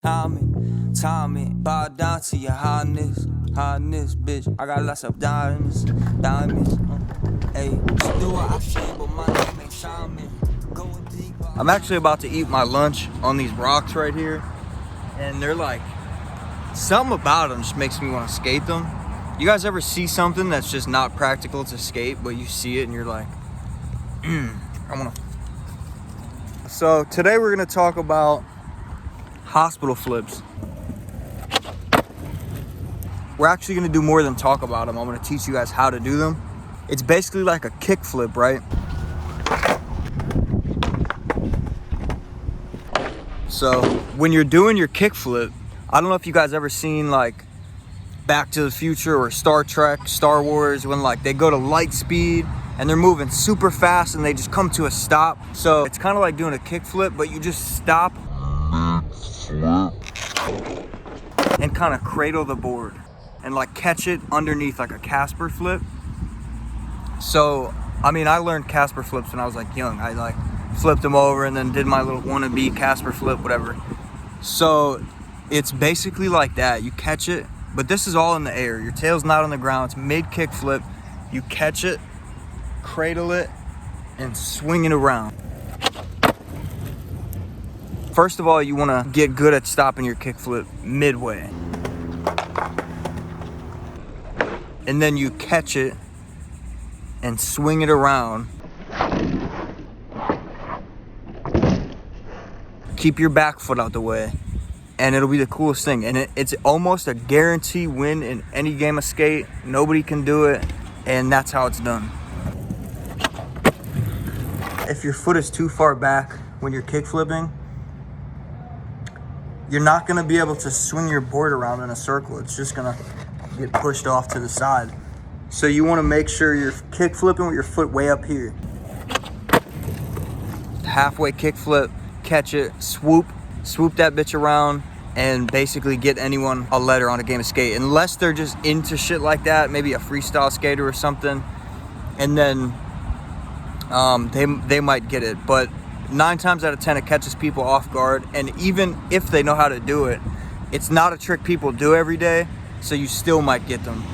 Tommy, bow down to your highness, bitch. I got lots of diamonds. Hey, do what I say, but my name ain't Shaman. Going deep. I'm actually about to eat my lunch on these rocks right here, and they're like, something about them just makes me want to skate them. You guys ever see something that's just not practical to skate, but you see it and you're like, I want to. So today we're gonna talk about hospital flips. We're actually gonna do more than talk about them. I'm gonna teach you guys how to do them. It's basically like a kick flip, right? So when you're doing your kick flip, I don't know if you guys ever seen like Back to the Future or Star Trek, Star Wars, when like they go to light speed and they're moving super fast and they just come to a stop. So it's kind of like doing a kick flip, but you just stop and kind of cradle the board and like catch it underneath like a Casper flip. So, I mean, I learned Casper flips when I was like young. I like flipped them over and then did my little wannabe Casper flip, whatever. So it's basically like that. You catch it, but this is all in the air. Your tail's not on the ground. It's mid kick flip. You catch it, cradle it, and swing it around. First of all, you want to get good at stopping your kick flip midway. And then you catch it and swing it around. Keep your back foot out the way, and it'll be the coolest thing. And it's almost a guarantee win in any game of skate. Nobody can do it, and that's how it's done. If your foot is too far back when you're kick flipping, you're not gonna be able to swing your board around in a circle. It's just gonna get pushed off to the side. So you wanna make sure you're kick flipping with your foot way up here. Halfway kick flip, catch it, swoop that bitch around, and basically get anyone a letter on a game of skate. Unless they're just into shit like that, maybe a freestyle skater or something, and then they might get it. But 9 times out of 10 it catches people off guard, and even if they know how to do it, it's not a trick people do every day, so you still might get them.